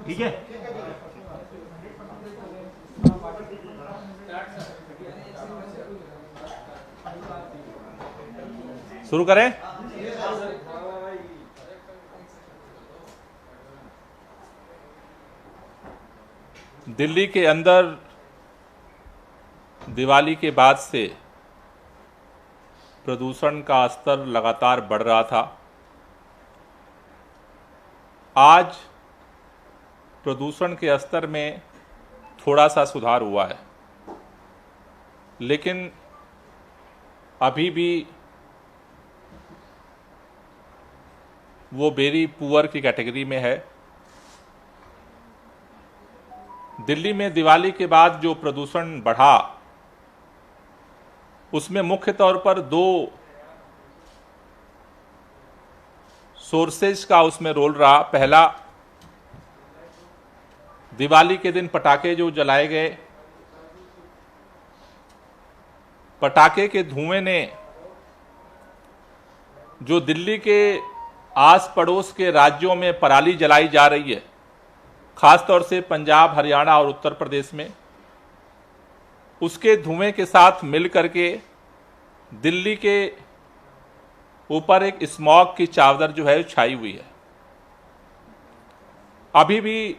ठीक है। शुरू करें। दिल्ली के अंदर दिवाली के बाद से प्रदूषण का स्तर लगातार बढ़ रहा था। आज प्रदूषण के स्तर में थोड़ा सा सुधार हुआ है, लेकिन अभी भी वो वेरी पुअर की कैटेगरी में है। दिल्ली में दिवाली के बाद जो प्रदूषण बढ़ा, उसमें मुख्य तौर पर दो सोर्सेज का उसमें रोल रहा। पहला, दिवाली के दिन पटाखे जो जलाए गए, पटाखे के धुएं ने जो दिल्ली के आस पड़ोस के राज्यों में पराली जलाई जा रही है, खासतौर से पंजाब, हरियाणा और उत्तर प्रदेश में, उसके धुएं के साथ मिल करके दिल्ली के ऊपर एक स्मॉग की चादर जो है छाई हुई है। अभी भी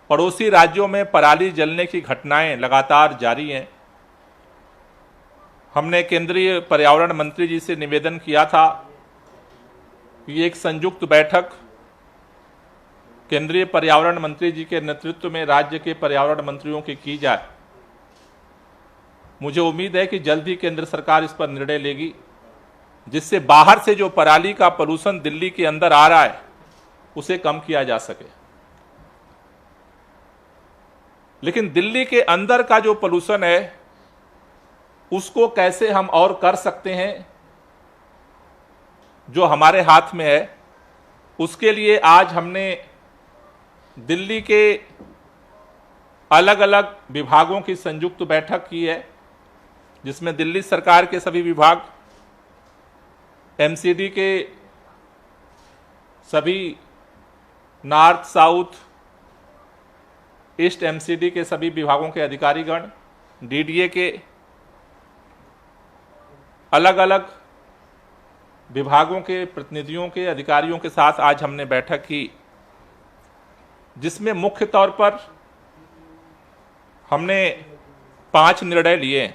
पड़ोसी राज्यों में पराली जलने की घटनाएं लगातार जारी हैं। हमने केंद्रीय पर्यावरण मंत्री जी से निवेदन किया था कि एक संयुक्त बैठक केंद्रीय पर्यावरण मंत्री जी के नेतृत्व में राज्य के पर्यावरण मंत्रियों की की जाए। मुझे उम्मीद है कि जल्द ही केंद्र सरकार इस पर निर्णय लेगी, जिससे बाहर से जो पराली का पोल्यूशन दिल्ली के अंदर आ रहा है उसे कम किया जा सके। लेकिन दिल्ली के अंदर का जो पोल्यूशन है उसको कैसे हम और कर सकते हैं, जो हमारे हाथ में है। उसके लिए आज हमने दिल्ली के अलग अलग विभागों की संयुक्त बैठक की है, जिसमें दिल्ली सरकार के सभी विभाग, एमसीडी के सभी नॉर्थ, साउथ, ईस्ट एमसीडी के सभी विभागों के अधिकारीगण, डीडीए के अलग अलग विभागों के प्रतिनिधियों के अधिकारियों के साथ आज हमने बैठक की, जिसमें मुख्य तौर पर हमने 5 निर्णय लिए,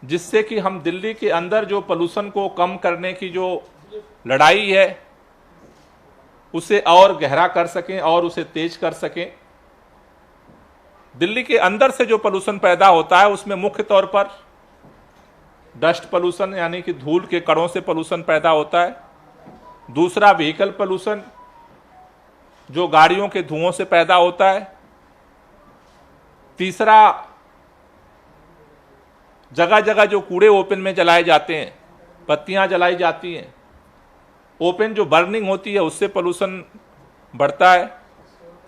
जिससे कि हम दिल्ली के अंदर जो पोल्यूशन को कम करने की जो लड़ाई है उसे और गहरा कर सकें और उसे तेज कर सकें। दिल्ली के अंदर से जो पोल्यूशन पैदा होता है उसमें मुख्य तौर पर डस्ट पोल्यूशन यानी कि धूल के कणों से पोल्यूशन पैदा होता है। दूसरा, व्हीकल पोल्यूशन जो गाड़ियों के धुओं से पैदा होता है। तीसरा, जगह जगह जो कूड़े ओपन में जलाए जाते हैं, पत्तियां जलाई जाती हैं, ओपन जो बर्निंग होती है उससे पोल्यूशन बढ़ता है।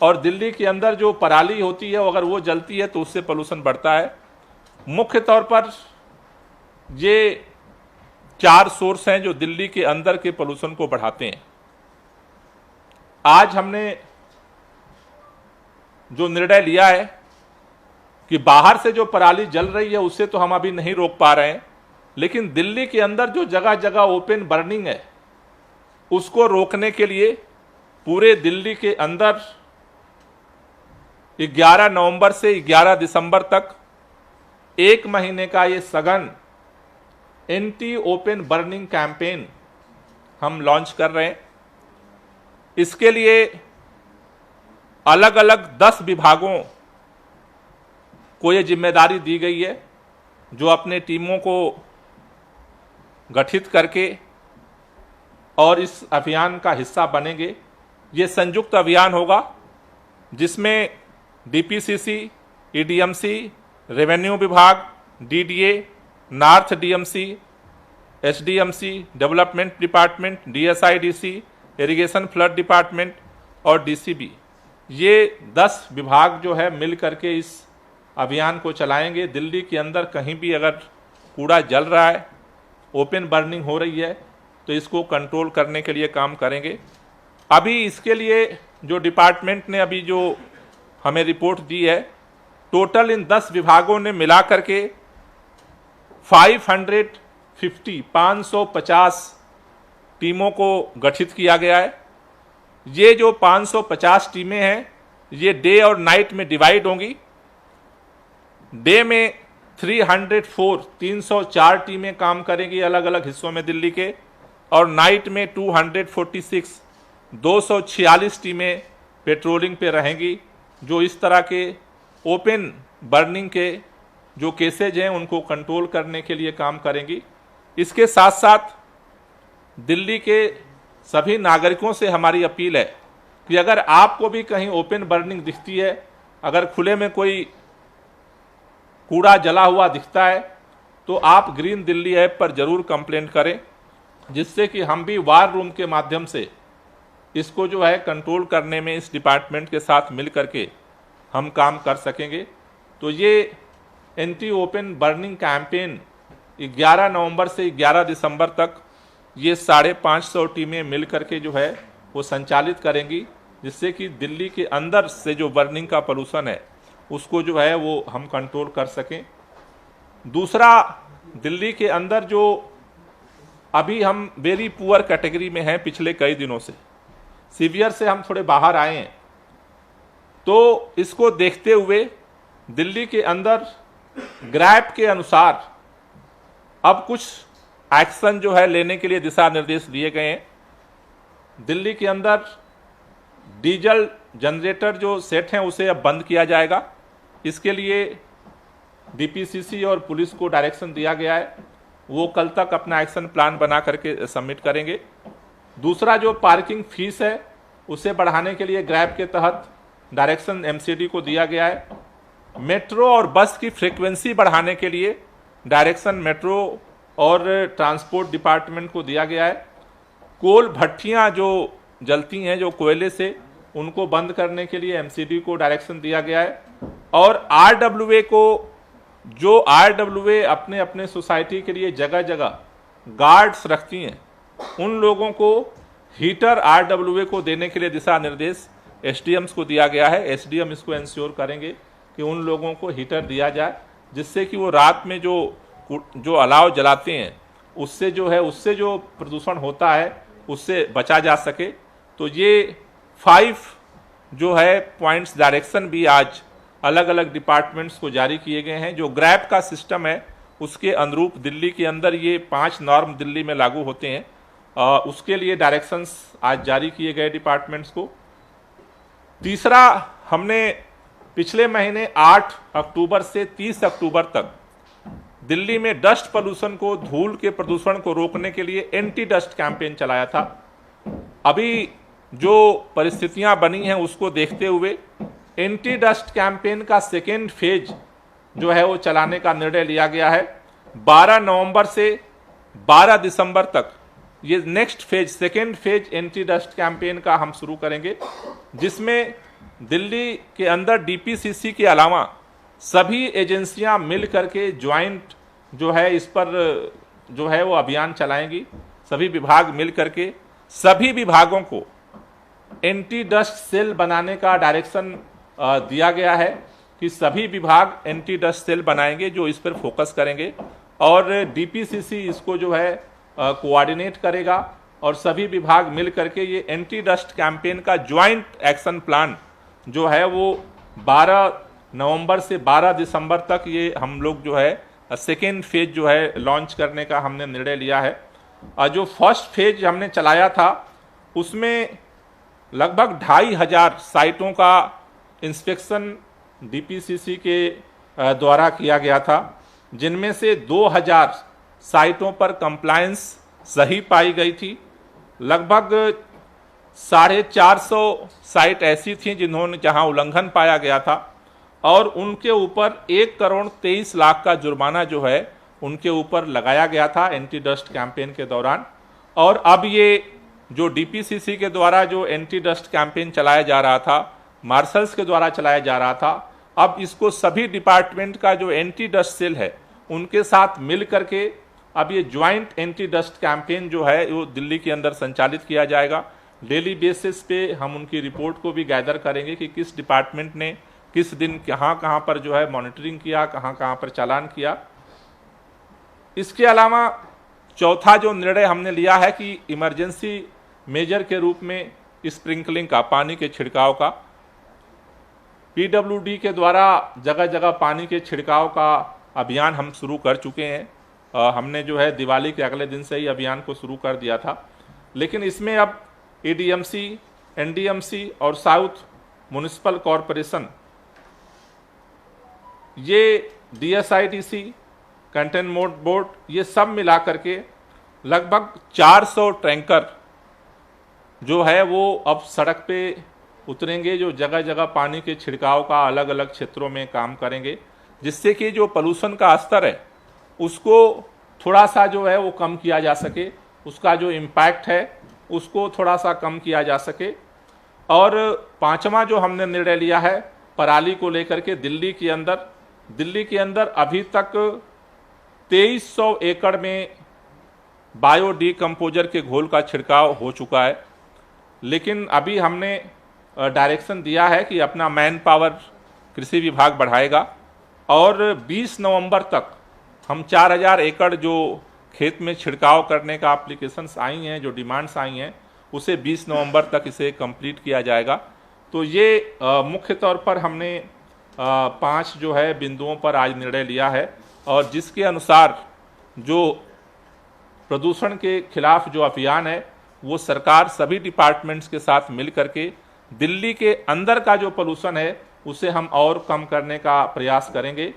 और दिल्ली के अंदर जो पराली होती है अगर वो जलती है तो उससे पोल्यूशन बढ़ता है। मुख्य तौर पर ये 4 सोर्स हैं जो दिल्ली के अंदर के पोल्यूशन को बढ़ाते हैं। आज हमने जो निर्णय लिया है कि बाहर से जो पराली जल रही है उससे तो हम अभी नहीं रोक पा रहे हैं, लेकिन दिल्ली के अंदर जो जगह जगह ओपन बर्निंग है उसको रोकने के लिए पूरे दिल्ली के अंदर 11 नवंबर से 11 दिसंबर तक 1 महीने का ये सघन एंटी ओपन बर्निंग कैंपेन हम लॉन्च कर रहे हैं। इसके लिए अलग अलग 10 विभागों को ये जिम्मेदारी दी गई है, जो अपने टीमों को गठित करके और इस अभियान का हिस्सा बनेंगे। ये संयुक्त अभियान होगा जिसमें डीपीसीसी, ईडीएमसी, रेवेन्यू विभाग, DDA, north DMC, SDMC, development department, DSIDC, irrigation flood department और डीसीबी, ये 10 विभाग जो है मिल करके इस अभियान को चलाएंगे। दिल्ली के अंदर कहीं भी अगर कूड़ा जल रहा है, ओपन बर्निंग हो रही है, तो इसको कंट्रोल करने के लिए काम करेंगे। अभी इसके लिए जो डिपार्टमेंट ने अभी जो हमें रिपोर्ट दी है, टोटल इन 10 विभागों ने मिला करके 550 टीमों को गठित किया गया है। ये जो 550 टीमें हैं ये डे और नाइट में डिवाइड होंगी। डे में 304 टीमें काम करेंगी अलग अलग हिस्सों में दिल्ली के, और नाइट में 246 टीमें पेट्रोलिंग पे रहेंगी, जो इस तरह के ओपन बर्निंग के जो केसेज हैं उनको कंट्रोल करने के लिए काम करेंगी। इसके साथ साथ दिल्ली के सभी नागरिकों से हमारी अपील है कि अगर आपको भी कहीं ओपन बर्निंग दिखती है, अगर खुले में कोई कूड़ा जला हुआ दिखता है, तो आप ग्रीन दिल्ली ऐप पर जरूर कंप्लेंट करें, जिससे कि हम भी वार रूम के माध्यम से इसको जो है कंट्रोल करने में इस डिपार्टमेंट के साथ मिल करके हम काम कर सकेंगे। तो ये एंटी ओपन बर्निंग कैंपेन 11 नवंबर से 11 दिसंबर तक ये 550 टीमें मिल करके जो है वो संचालित करेंगी, जिससे कि दिल्ली के अंदर से जो बर्निंग का पोल्यूशन है उसको जो है वो हम कंट्रोल कर सकें। दूसरा, दिल्ली के अंदर जो अभी हम वेरी पुअर कैटेगरी में हैं पिछले कई दिनों से, सीवियर से हम थोड़े बाहर आए हैं, तो इसको देखते हुए दिल्ली के अंदर ग्रैप के अनुसार अब कुछ एक्शन जो है लेने के लिए दिशा निर्देश दिए गए हैं। दिल्ली के अंदर डीजल जनरेटर जो सेट हैं उसे अब बंद किया जाएगा। इसके लिए डीपीसीसी और पुलिस को डायरेक्शन दिया गया है, वो कल तक अपना एक्शन प्लान बना करके सबमिट करेंगे। दूसरा, जो पार्किंग फीस है उसे बढ़ाने के लिए ग्रैब के तहत डायरेक्शन एमसीडी को दिया गया है। मेट्रो और बस की फ्रीक्वेंसी बढ़ाने के लिए डायरेक्शन मेट्रो और ट्रांसपोर्ट डिपार्टमेंट को दिया गया है। कोल भट्टियां जो जलती हैं जो कोयले से, उनको बंद करने के लिए एमसीडी को डायरेक्शन दिया गया है। और आरडब्ल्यूए को, जो आरडब्ल्यूए अपने अपने सोसाइटी के लिए जगह जगह गार्ड्स रखती हैं, उन लोगों को हीटर आरडब्ल्यूए को देने के लिए दिशा निर्देश एसडीएम्स को दिया गया है। एसडीएम इसको इंश्योर करेंगे कि उन लोगों को हीटर दिया जाए, जिससे कि वो रात में जो अलाव जलाते हैं उससे जो प्रदूषण होता है उससे बचा जा सके। तो ये 5 जो है पॉइंट्स डायरेक्शन भी आज अलग अलग डिपार्टमेंट्स को जारी किए गए हैं। जो ग्रैब का सिस्टम है उसके अनुरूप दिल्ली के अंदर ये 5 नॉर्म दिल्ली में लागू होते हैं, उसके लिए डायरेक्शंस आज जारी किए गए डिपार्टमेंट्स को। तीसरा, हमने पिछले महीने 8 अक्टूबर से 30 अक्टूबर तक दिल्ली में डस्ट पोल्यूशन को, धूल के प्रदूषण को रोकने के लिए एंटी डस्ट कैंपेन चलाया था। अभी जो परिस्थितियां बनी हैं उसको देखते हुए एंटी डस्ट कैंपेन का सेकेंड फेज जो है वो चलाने का निर्णय लिया गया है। 12 नवंबर से 12 दिसंबर तक ये next phase, second phase anti dust campaign का हम शुरू करेंगे, जिसमें दिल्ली के अंदर डीपीसीसी के अलावा सभी एजेंसियां मिल करके ज्वाइंट जो है इस पर जो है वो अभियान चलाएंगी। सभी विभाग मिल करके सभी विभागों को एंटी डस्ट सेल बनाने का डायरेक्शन दिया गया है कि सभी विभाग एंटी डस्ट सेल बनाएंगे जो इस पर फोकस करेंगे, और डीपीसीसी इसको जो है कोऑर्डिनेट करेगा, और सभी विभाग मिल करके ये एंटी डस्ट कैंपेन का ज्वाइंट एक्शन प्लान जो है वो 12 नवंबर से 12 दिसंबर तक ये हम लोग जो है सेकेंड फेज जो है लॉन्च करने का हमने निर्णय लिया है। और जो फर्स्ट फेज हमने चलाया था उसमें लगभग 2500 साइटों का इंस्पेक्शन डीपीसीसी के द्वारा किया गया था, जिनमें से 2000 साइटों पर कंप्लायंस सही पाई गई थी। लगभग 450 साइट ऐसी थी जहां उल्लंघन पाया गया था, और उनके ऊपर 1,23,00,000 का जुर्माना जो है उनके ऊपर लगाया गया था एंटी डस्ट कैंपेन के दौरान। और अब ये जो डीपीसीसी के द्वारा जो एंटी डस्ट कैंपेन चलाया जा रहा था, मार्शल्स के द्वारा चलाया जा रहा था, अब इसको सभी डिपार्टमेंट का जो एंटी डस्ट सेल है उनके साथ मिल करके अब ये ज्वाइंट एंटी डस्ट कैंपेन जो है वो दिल्ली के अंदर संचालित किया जाएगा। डेली बेसिस पे हम उनकी रिपोर्ट को भी गैदर करेंगे कि किस डिपार्टमेंट ने किस दिन कहाँ कहाँ पर जो है मॉनिटरिंग किया, कहाँ कहाँ पर चालान किया। इसके अलावा चौथा जो निर्णय हमने लिया है कि इमरजेंसी मेजर के रूप में स्प्रिंकलिंग का, पानी के छिड़काव का, पीडब्ल्यूडी के द्वारा जगह जगह पानी के छिड़काव का अभियान हम शुरू कर चुके हैं। हमने जो है दिवाली के अगले दिन से ही अभियान को शुरू कर दिया था, लेकिन इसमें अब एडीएमसी, एनडीएमसी और साउथ म्युनिसिपल कॉरपोरेशन, ये डीएसआईडीसी, कंटेनमेंट बोर्ड, ये सब मिला करके लगभग 400 टैंकर जो है वो अब सड़क पे उतरेंगे, जो जगह जगह पानी के छिड़काव का अलग अलग क्षेत्रों में काम करेंगे, जिससे कि जो पोल्यूशन का स्तर है उसको थोड़ा सा जो है वो कम किया जा सके, उसका जो इम्पैक्ट है उसको थोड़ा सा कम किया जा सके। और पांचवा जो हमने निर्णय लिया है पराली को लेकर के, दिल्ली के अंदर अभी तक 2300 एकड़ में बायो डीकम्पोजर के घोल का छिड़काव हो चुका है, लेकिन अभी हमने डायरेक्शन दिया है कि अपना मैन पावर कृषि विभाग बढ़ाएगा और 20 नवंबर तक हम 4000 एकड़ जो खेत में छिड़काव करने का एप्लीकेशंस आई हैं, जो डिमांड्स आई हैं, उसे 20 नवंबर तक इसे कंप्लीट किया जाएगा। तो ये मुख्य तौर पर हमने 5 जो है बिंदुओं पर आज निर्णय लिया है, और जिसके अनुसार जो प्रदूषण के खिलाफ जो अभियान है वो सरकार सभी डिपार्टमेंट्स के साथ मिल करके दिल्ली के अंदर का जो पोल्यूशन है उसे हम और कम करने का प्रयास करेंगे।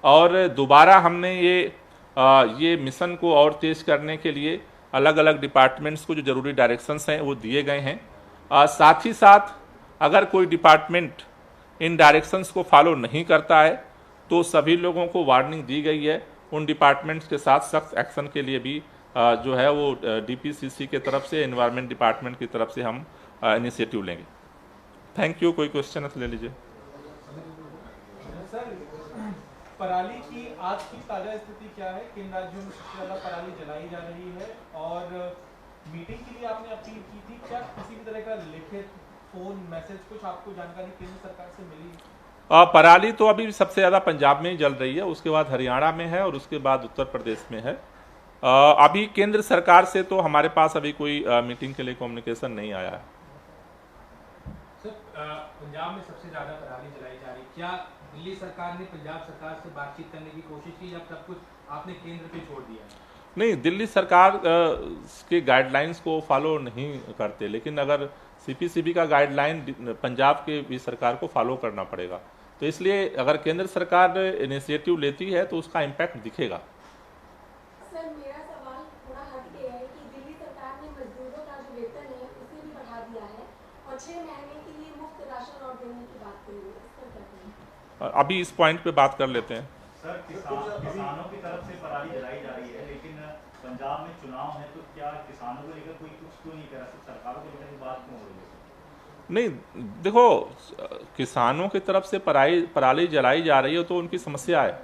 और दोबारा हमने ये मिशन को और तेज करने के लिए अलग अलग डिपार्टमेंट्स को जो जरूरी डायरेक्शंस हैं वो दिए गए हैं। साथ ही साथ अगर कोई डिपार्टमेंट इन डायरेक्शंस को फॉलो नहीं करता है तो सभी लोगों को वार्निंग दी गई है। उन डिपार्टमेंट्स के साथ सख्त एक्शन के लिए भी जो है वो डीपीसीसी के तरफ से, एनवायरनमेंट डिपार्टमेंट की तरफ से हम इनिशिएटिव लेंगे। Thank you. कोई क्वेश्चन है तो ले लीजिए। सर, पराली की आज की ताजा स्थिति क्या है? किन राज्यों में सबसे ज्यादा पराली जलाई जा रही है? और मीटिंग के लिए आपने अपील की थी, क्या किसी भी तरह का लिखित, फोन, मैसेज, कुछ आपको जानकारी केंद्र सरकार से मिली? पराली तो अभी सबसे ज़्यादा पंजाब में ही जल रही है, उसके बाद हरियाणा में है और उसके बाद उत्तर प्रदेश में है। अभी केंद्र सरकार से तो हमारे पास अभी कोई मीटिंग के लिए कम्युनिकेशन नहीं आया है। सर, पंजाब में सबसे ज़्यादा पराली जलाई जा रही, क्या दिल्ली सरकार ने पंजाब सरकार से बातचीत करने की कोशिश की या सब कुछ आपने केंद्र पे छोड़ दिया? नहीं, दिल्ली सरकार के गाइडलाइंस को फॉलो नहीं करते, लेकिन अगर सीपीसीबी का गाइडलाइन पंजाब के भी सरकार को फॉलो करना पड़ेगा, तो इसलिए अगर केंद्र सरकार इनिशिएटिव लेती है तो उसका इम्पैक्ट दिखेगा। सर, मेरा सवाल थोड़ा हट गया है कि दिल्ली सरकार ने मजदूरों का जो वेतन है उसे भी बढ़ा दिया है और 6 महीने के लिए मुफ्त राशन और देने की बात कही है, इस पर क्या कहें? अभी इस पॉइंट पे बात कर लेते हैं। सर, किसानों की तरफ से पराली जलाई जा रही है, लेकिन पंजाब में चुनाव है, तो क्या किसानों को लेकर कोई कुछ क्यों नहीं कर रहा? सरकारों को लेकर बात क्यों हो रही है? नहीं, देखो, किसानों की तरफ से पराली जलाई जा रही है तो उनकी समस्या है,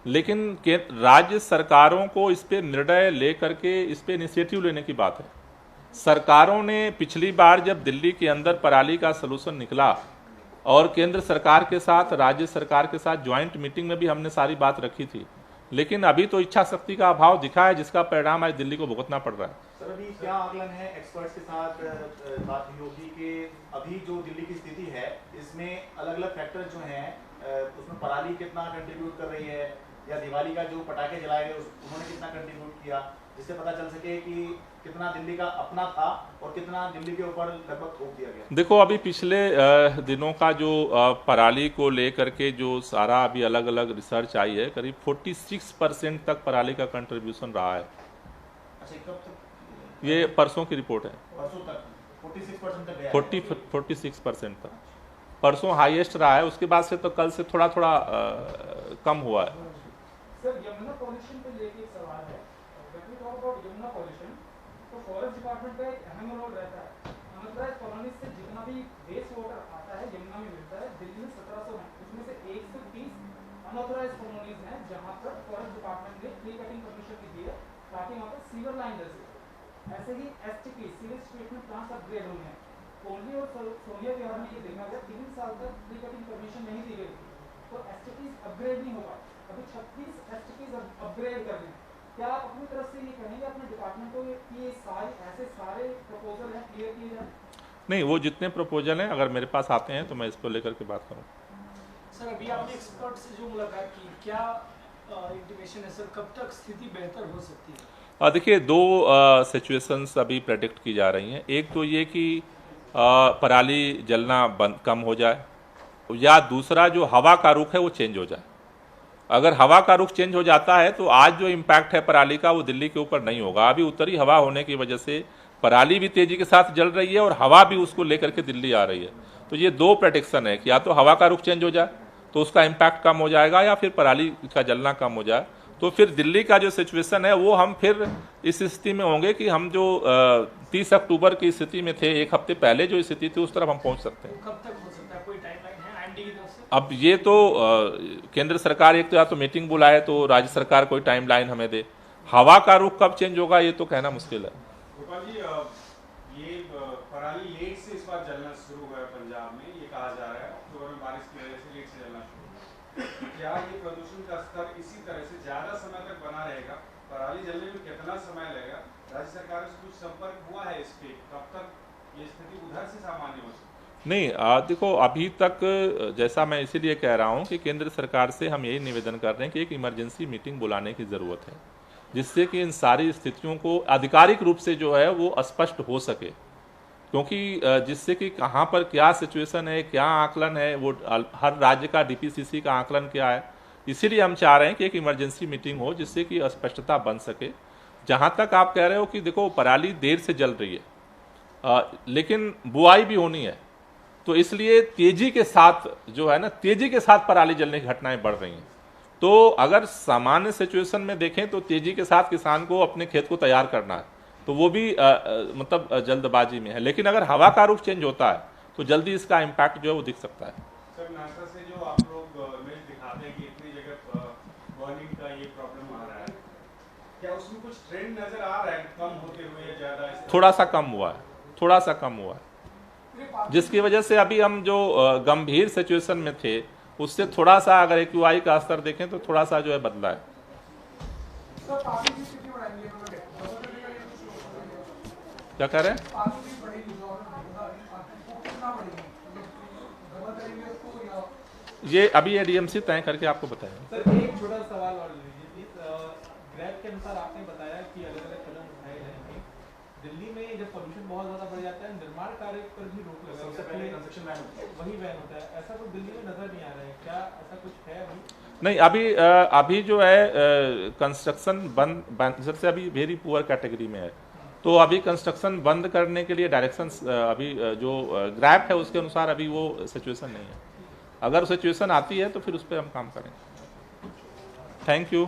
लेकिन राज्य सरकारों को इस पे निर्णय ले करके इस पे इनिशिएटिव लेने की बात है। सरकारों ने पिछली बार जब दिल्ली के अंदर पराली का सलूशन निकला और केंद्र सरकार के साथ, राज्य सरकार के साथ ज्वाइंट मीटिंग में भी हमने सारी बात रखी थी, लेकिन अभी तो इच्छा शक्ति का अभाव दिखा है, जिसका परिणाम आज दिल्ली को भुगतना पड़ रहा है। सर, अभी क्या आकलन है, एक्सपर्ट्स के साथ बात हुई होगी कि अभी जो दिल्ली की स्थिति है इसमें अलग अलग फैक्टर जो हैं, उसमें पराली कितना कंट्रीब्यूट कर रही है, या दिवाली का जो पटाखे जलाए गए उन्होंने कितना कंट्रीब्यूट किया, जिससे पता चल सके कि कितना दिल्ली का अपना था और कितना दिल्ली के ऊपर लगभग थोप दिया गया। देखो, अभी पिछले दिनों का जो पराली को लेकर के जो सारा अभी अलग अलग रिसर्च आई है, करीब 46% तक पराली का कंट्रीब्यूशन रहा है। अच्छा, कब तक? ये परसों की रिपोर्ट है। परसों तक 46% तक गया? 46% तक परसों हाईएस्ट रहा है, उसके बाद से तो कल से थोड़ा थोड़ा कम हुआ है। सर, यमुना पॉल्यूशन पे लेके एक सवाल है। When we talk about Yamuna pollution, तो फॉरेस्ट डिपार्टमेंट का एक अहम रोल रहता है। अनंतराज कॉलोनी से जितना भी वेस्ट वाटर आता है यमुना में मिलता है, दिल्ली में 1700 है, उसमें से 130 अनऑथराइज्ड कॉलोनीज हैं जहां पर फॉरेस्ट डिपार्टमेंट ने ट्री कटिंग परमिशन दी है ताकि वहां पर सीवर लाइन रहे। ऐसे ही STP sewage treatment plants upgrade हुए हैं। कोहली और सोनिया विहार में ये देखा गया 3 साल तक ट्री कटिंग परमिशन नहीं दी गई थी, तो एसटीपी अपग्रेड नहीं होगा। अभी 36 एसटीपी अपग्रेड करने हैं। क्या आप अपनी तरफ से ये कहेंगे अपने डिपार्टमेंट को कि ये ऐसे सारे प्रपोजल हैं क्लियर किए जाए? नहीं, वो जितने प्रपोजल हैं अगर मेरे पास आते हैं तो मैं इसको लेकर के बात करूँ। सर अभी आपने एक्सपर्ट से जो मुलाकात की, क्या इंटीमेशन है सर, कब तक स्थिति बेहतर हो सकती है? देखिए, दो सिचुएशंस अभी प्रेडिक्ट की जा रही हैं। एक तो ये कि पराली जलना कम हो जाए, या दूसरा जो हवा का रुख है वो चेंज हो जाए। अगर हवा का रुख चेंज हो जाता है तो आज जो इम्पैक्ट है पराली का वो दिल्ली के ऊपर नहीं होगा। अभी उत्तरी हवा होने की वजह से पराली भी तेजी के साथ जल रही है और हवा भी उसको लेकर के दिल्ली आ रही है। तो ये दो प्रेडिक्शन है कि या तो हवा का रुख चेंज हो जाए तो उसका इम्पैक्ट कम हो जाएगा, या फिर पराली का जलना कम हो जाए। तो फिर दिल्ली का जो सिचुएशन है वो हम फिर इस स्थिति में होंगे कि हम जो 30 अक्टूबर की स्थिति में थे, एक हफ्ते पहले जो स्थिति थी, उस तरफ हम पहुंच सकते हैं। कब तक हो सकता है, कोई टाइमलाइन है आईएमडी की तरफ से? अब ये तो केंद्र सरकार एक तो या तो मीटिंग बुलाए तो राज्य सरकार कोई टाइमलाइन हमें दे। हवा का रुख कब चेंज होगा ये तो कहना मुश्किल है। गोपाल जी, ये पराली लेट से इस बार जलना शुरू हुआ है पंजाब में, ये कहा जा रहा है अक्टूबर में बारिश की वजह से लेट से जलना शुरू हुआ। क्या ये प्रदूषण का स्तर इसी तरह से ज्यादा समय तक बना रहेगा? पराली जलने में कितना समय लगेगा? राज्य सरकार से कुछ संपर्क हुआ है इस पे? कब तक ये स्थिति उधर से सामान्य हो सकती? नहीं, देखो, अभी तक जैसा मैं इसीलिए कह रहा हूं कि केंद्र सरकार से हम यही निवेदन कर रहे हैं कि एक इमरजेंसी मीटिंग बुलाने की ज़रूरत है, जिससे कि इन सारी स्थितियों को आधिकारिक रूप से जो है वो स्पष्ट हो सके। क्योंकि जिससे कि कहाँ पर क्या सिचुएशन है, क्या आकलन है, वो हर राज्य का डीपीसीसी का आकलन क्या है, इसीलिए हम चाह रहे हैं कि एक इमरजेंसी मीटिंग हो जिससे कि स्पष्टता बन सके। जहाँ तक आप कह रहे हो कि देखो पराली देर से जल रही है, लेकिन बुआई भी होनी है, तो इसलिए तेजी के साथ जो है ना, तेजी के साथ पराली जलने की घटनाएं बढ़ रही हैं। तो अगर सामान्य सिचुएशन में देखें तो तेजी के साथ किसान को अपने खेत को तैयार करना है, तो वो भी मतलब जल्दबाजी में है। लेकिन अगर हवा का रुख चेंज होता है तो जल्दी इसका इम्पैक्ट जो है वो दिख सकता है। सर, नासा से जो आप लोग इमेज दिखाते हैं कि इतनी जगह बर्निंग का ये प्रॉब्लम आ रहा है, क्या उसमें कुछ ट्रेंड नजर आ रहा है कम होते हुए या ज्यादा? थोड़ा सा कम हुआ है, थोड़ा सा कम हुआ है, जिसकी वजह से अभी हम जो गंभीर सिचुएशन में थे उससे थोड़ा सा अगर एक्यूआई का स्तर देखें तो थोड़ा सा जो है बदला है। क्या कह रहे हैं? ये अभी एडीएमसी तय करके आपको बताएंगे। सर, एक छोटा सवाल और लीजिए प्लीज। ग्रैब के अनुसार आपने बताया कि अलग अलग कदम उठाए जाएंगे। दिल्ली में जब पोल्यूशन बहुत ज्यादा बढ़ जाता है, निर्माण कार्य पर भी रोक लगा सबसे पहले कंस्ट्रक्शन बैन वही बैन होता है। ऐसा तो दिल्ली में नजर नहीं आ रहा है, क्या ऐसा कुछ है अभी? नहीं, अभी जो है कंस्ट्रक्शन बंद जैसे अभी वेरी पुअर कैटेगरी में है, तो अभी कंस्ट्रक्शन बंद करने के लिए डायरेक्शंस अभी जो ग्रैब है उसके अनुसार अभी वो सिचुएशन नहीं है। अगर सिचुएशन आती है तो फिर उस पर हम काम करेंगे। Thank you.